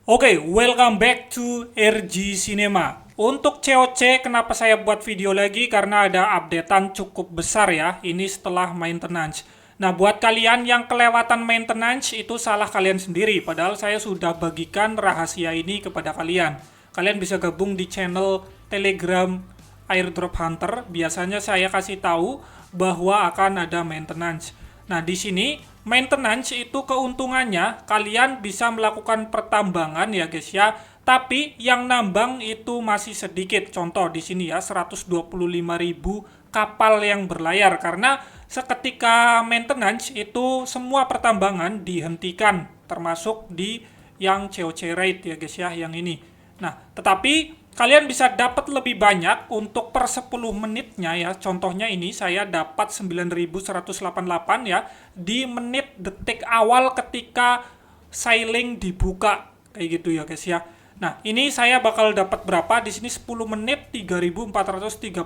Oke, welcome back to RG Cinema. Untuk COC, kenapa saya buat video lagi? Karena ada updatean cukup besar ya. Ini setelah maintenance. Nah, buat kalian yang kelewatan maintenance, itu salah kalian sendiri. Padahal saya sudah bagikan rahasia ini kepada kalian. Kalian bisa gabung di channel Telegram Airdrop Hunter. Biasanya saya kasih tahu bahwa akan ada maintenance. Nah, di sini maintenance itu keuntungannya kalian bisa melakukan pertambangan ya guys ya, tapi yang nambang itu masih sedikit. Contoh di sini ya 125.000 kapal yang berlayar karena seketika maintenance itu semua pertambangan dihentikan termasuk di yang COC rate ya guys ya, yang ini. Nah, tetapi kalian bisa dapat lebih banyak untuk per 10 menitnya ya. Contohnya ini saya dapat 9188 ya di menit detik awal ketika sailing dibuka. Kayak gitu ya guys ya. Nah, ini saya bakal dapat berapa? Di sini 10 menit 3435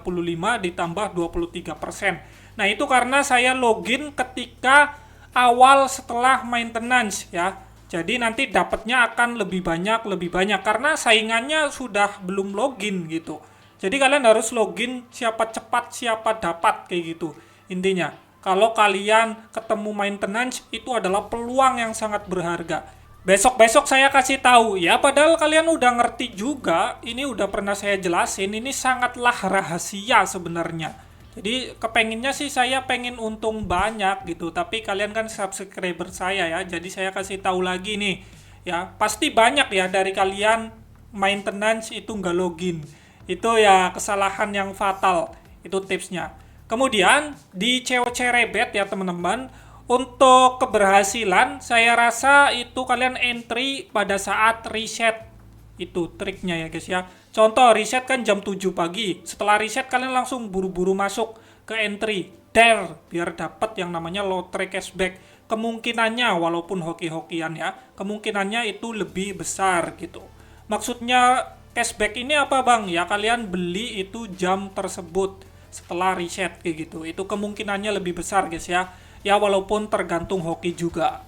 ditambah 23%. Nah, itu karena saya login ketika awal setelah maintenance ya. Jadi nanti dapatnya akan lebih banyak karena saingannya sudah belum login gitu. Jadi kalian harus login, siapa cepat siapa dapat kayak gitu. Intinya, kalau kalian ketemu maintenance itu adalah peluang yang sangat berharga. Besok-besok saya kasih tahu ya, padahal kalian udah ngerti juga, ini udah pernah saya jelasin, ini sangatlah rahasia sebenarnya. Jadi kepenginnya sih saya pengen untung banyak gitu, tapi kalian kan subscriber saya ya, jadi saya kasih tahu lagi nih ya, pasti banyak ya dari kalian maintenance itu nggak login, itu ya kesalahan yang fatal, itu tipsnya. Kemudian di COC Rebate ya teman-teman, untuk keberhasilan saya rasa itu kalian entry pada saat reset. Itu triknya ya guys ya. Contoh reset kan jam 7 pagi. Setelah reset kalian langsung buru-buru masuk ke entry dare biar dapat yang namanya lotre cashback. Kemungkinannya walaupun hoki-hokian ya, kemungkinannya itu lebih besar gitu. Maksudnya cashback ini apa bang? Ya kalian beli itu jam tersebut setelah reset kayak gitu. Itu kemungkinannya lebih besar guys ya. Ya walaupun tergantung hoki juga.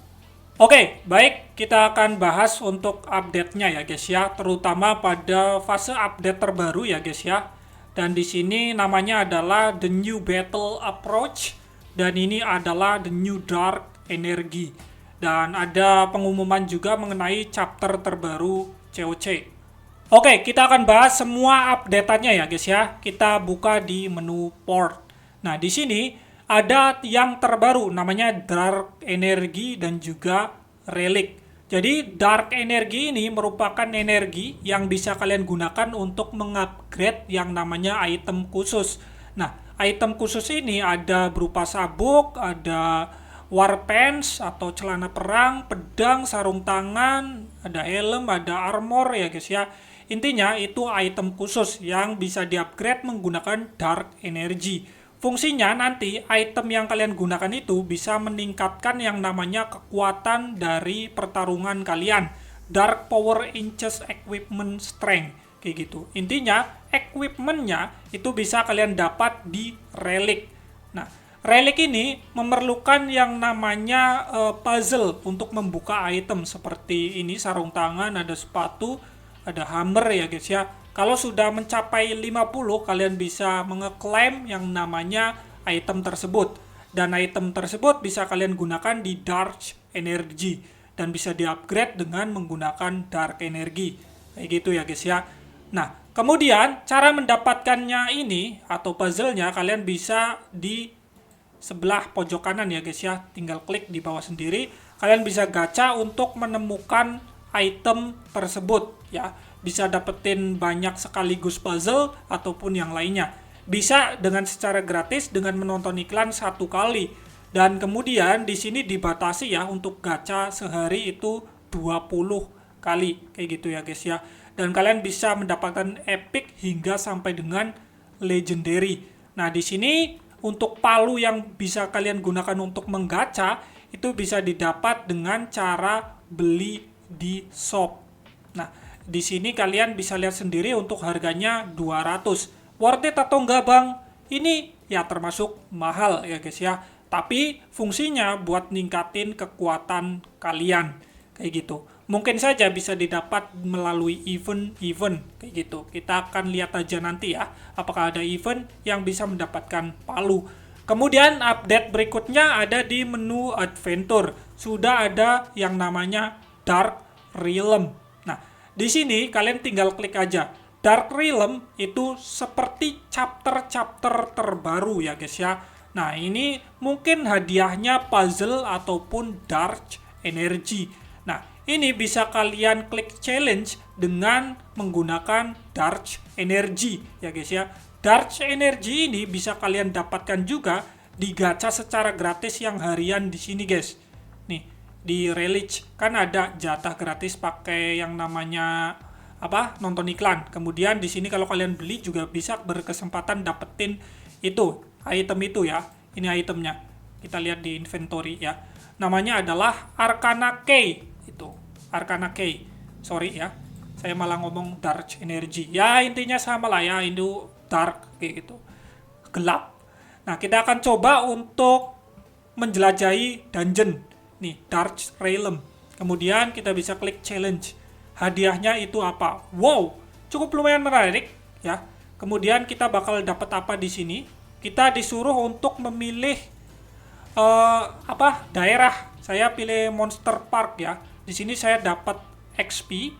Oke, baik, kita akan bahas untuk update-nya ya guys ya, terutama pada fase update terbaru ya guys ya. Dan di sini namanya adalah The New Battle Approach dan ini adalah The New Dark Energy. Dan ada pengumuman juga mengenai chapter terbaru COC. Oke, kita akan bahas semua update-nya ya guys ya. Kita buka di menu port. Nah, di sini ada yang terbaru namanya Dark Energy dan juga Relic. Jadi Dark Energy ini merupakan energi yang bisa kalian gunakan untuk mengupgrade yang namanya item khusus. Nah, item khusus ini ada berupa sabuk, ada war pants atau celana perang, pedang, sarung tangan, ada helm, ada armor ya guys ya. Intinya itu item khusus yang bisa di-upgrade menggunakan Dark Energy. Fungsinya nanti item yang kalian gunakan itu bisa meningkatkan yang namanya kekuatan dari pertarungan kalian. Dark Power Inches Equipment Strength. Kayak gitu. Intinya equipmentnya itu bisa kalian dapat di Relic. Nah, Relic ini memerlukan yang namanya puzzle untuk membuka item. Seperti ini sarung tangan, ada sepatu, ada hammer ya guys ya. Kalau sudah mencapai 50, kalian bisa mengeklaim yang namanya item tersebut. Dan item tersebut bisa kalian gunakan di Dark Energy. Dan bisa di-upgrade dengan menggunakan Dark Energy. Kayak gitu ya guys ya. Nah, kemudian cara mendapatkannya ini, atau puzzle-nya, kalian bisa di sebelah pojok kanan ya guys ya. Tinggal klik di bawah sendiri. Kalian bisa gacha untuk menemukan item tersebut ya. Bisa dapetin banyak sekaligus puzzle ataupun yang lainnya. Bisa dengan secara gratis dengan menonton iklan 1 kali. Dan kemudian di sini dibatasi ya untuk gacha sehari itu 20 kali. Kayak gitu ya guys ya. Dan kalian bisa mendapatkan epic hingga sampai dengan legendary. Nah, di sini untuk palu yang bisa kalian gunakan untuk menggacha itu bisa didapat dengan cara beli di shop. Nah, di sini kalian bisa lihat sendiri untuk harganya 200. Worth it atau enggak bang? Ini ya termasuk mahal ya guys ya. Tapi fungsinya buat ningkatin kekuatan kalian. Kayak gitu. mungkin saja bisa didapat melalui event-event kayak gitu. Kita akan lihat aja nanti ya, apakah ada event yang bisa mendapatkan palu. Kemudian update berikutnya ada di menu adventure. Sudah ada yang namanya Dark Realm. Nah, di sini kalian tinggal klik aja. Dark Realm itu seperti chapter-chapter terbaru ya guys ya. Nah, ini mungkin hadiahnya puzzle ataupun dark energy. Nah, ini bisa kalian klik challenge dengan menggunakan dark energy ya guys ya. Dark energy ini bisa kalian dapatkan juga di gacha secara gratis yang harian di sini guys. Nih, di Relic kan ada jatah gratis pakai yang namanya nonton iklan. Kemudian di sini kalau kalian beli juga bisa berkesempatan dapetin itu, item itu ya. Ini itemnya. Kita lihat di inventory ya. Namanya adalah Arcana Key. Itu, Arcana Key. Sorry ya. Saya malah ngomong Dark Energy. Ya, intinya sama lah ya, itu dark kayak gitu. Gelap. Nah, kita akan coba untuk menjelajahi dungeon. Nih, Dark Realm. Kemudian kita bisa klik challenge. Hadiahnya itu apa? Wow, cukup lumayan menarik ya. Kemudian kita bakal dapat apa di sini? Kita disuruh untuk memilih daerah. Saya pilih Monster Park ya. Di sini saya dapat XP.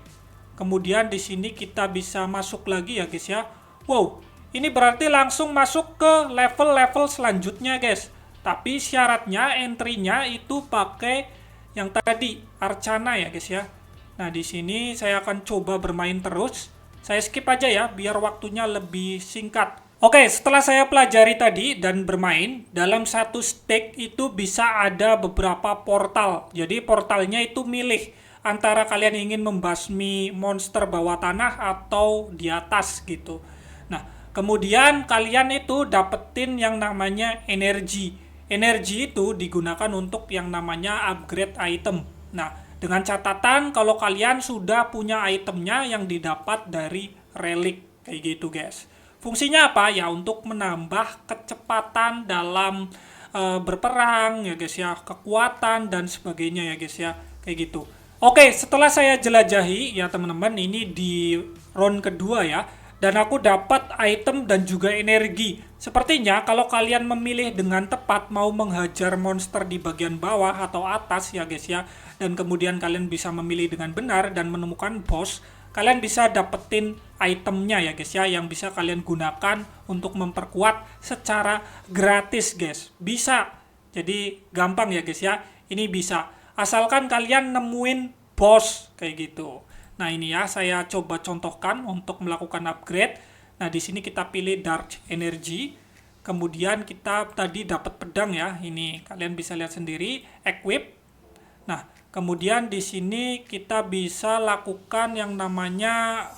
Kemudian di sini kita bisa masuk lagi ya guys ya. Wow, ini berarti langsung masuk ke level-level selanjutnya guys. Tapi syaratnya entry-nya itu pakai yang tadi Arcana ya guys ya. Nah, di sini saya akan coba bermain terus. Saya skip aja ya, biar waktunya lebih singkat. Oke, setelah saya pelajari tadi dan bermain, dalam satu stake itu bisa ada beberapa portal. Jadi portalnya itu milih antara kalian ingin membasmi monster bawah tanah atau di atas gitu. Nah, kemudian kalian itu dapetin yang namanya energi. Energi itu digunakan untuk yang namanya upgrade item. Nah, dengan catatan kalau kalian sudah punya itemnya yang didapat dari relic kayak gitu guys. Fungsinya apa? Ya untuk menambah kecepatan dalam berperang ya guys ya, kekuatan dan sebagainya ya guys ya, kayak gitu. Oke, setelah saya jelajahi ya teman-teman, ini di round kedua ya. Dan aku dapat item dan juga energi. Sepertinya kalau kalian memilih dengan tepat mau menghajar monster di bagian bawah atau atas ya guys ya, dan kemudian kalian bisa memilih dengan benar dan menemukan boss, kalian bisa dapetin itemnya ya guys ya, yang bisa kalian gunakan untuk memperkuat secara gratis guys. Bisa. Jadi gampang ya guys ya. Ini bisa. Asalkan kalian nemuin boss kayak gitu. Nah, ini ya saya coba contohkan untuk melakukan upgrade. Nah, di sini kita pilih Dark Energy. Kemudian kita tadi dapat pedang ya. Ini kalian bisa lihat sendiri, equip. Nah, kemudian di sini kita bisa lakukan yang namanya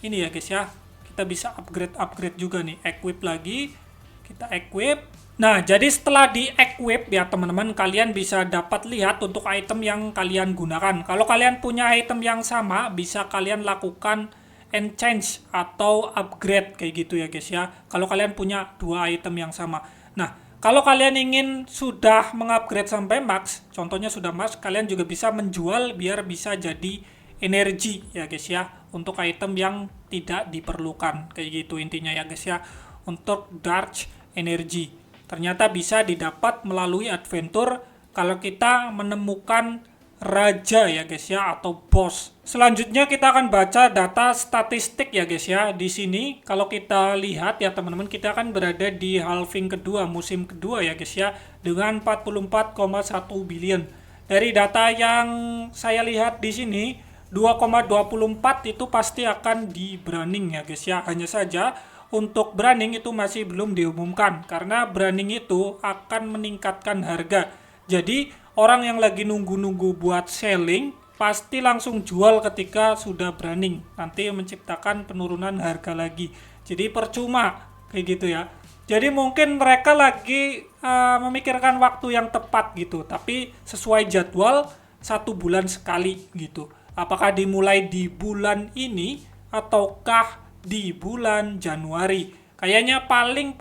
ini ya guys ya. Kita bisa upgrade juga nih, equip lagi. Kita equip. Nah, jadi setelah di-equip ya teman-teman, kalian bisa dapat lihat untuk item yang kalian gunakan. Kalau kalian punya item yang sama, bisa kalian lakukan enchant atau upgrade kayak gitu ya guys ya. Kalau kalian punya dua item yang sama. Nah, kalau kalian ingin sudah mengupgrade sampai max, contohnya sudah max, kalian juga bisa menjual biar bisa jadi energi ya guys ya, untuk item yang tidak diperlukan kayak gitu intinya ya guys ya. Untuk Dark Energy ternyata bisa didapat melalui adventure kalau kita menemukan raja ya guys ya, atau boss. Selanjutnya kita akan baca data statistik ya guys ya. Di sini kalau kita lihat ya teman-teman, kita akan berada di halving kedua, musim kedua ya guys ya, dengan 44,1 billion. Dari data yang saya lihat di sini 2,24 itu pasti akan di branding ya guys ya. Hanya saja untuk branding itu masih belum diumumkan karena branding itu akan meningkatkan harga. Jadi orang yang lagi nunggu-nunggu buat selling pasti langsung jual ketika sudah branding. Nanti menciptakan penurunan harga lagi. Jadi percuma kayak gitu ya. Jadi mungkin mereka lagi memikirkan waktu yang tepat gitu. Tapi sesuai jadwal 1 bulan sekali gitu. Apakah dimulai di bulan ini ataukah di bulan Januari? Kayaknya paling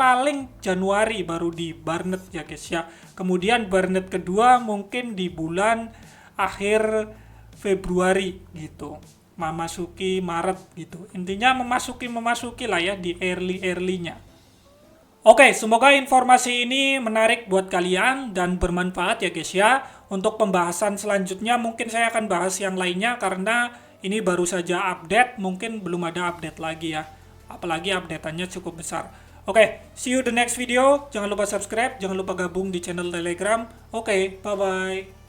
Januari baru di Barnet ya guys ya. Kemudian Barnet kedua mungkin di bulan akhir Februari gitu. Memasuki Maret gitu. Intinya memasuki lah ya di early-nya. Oke, semoga informasi ini menarik buat kalian dan bermanfaat ya guys ya. Untuk pembahasan selanjutnya mungkin saya akan bahas yang lainnya karena ini baru saja update, mungkin belum ada update lagi ya. Apalagi update-annya cukup besar. Oke, see you the next video. Jangan lupa subscribe, jangan lupa gabung di channel Telegram. Oke, bye-bye.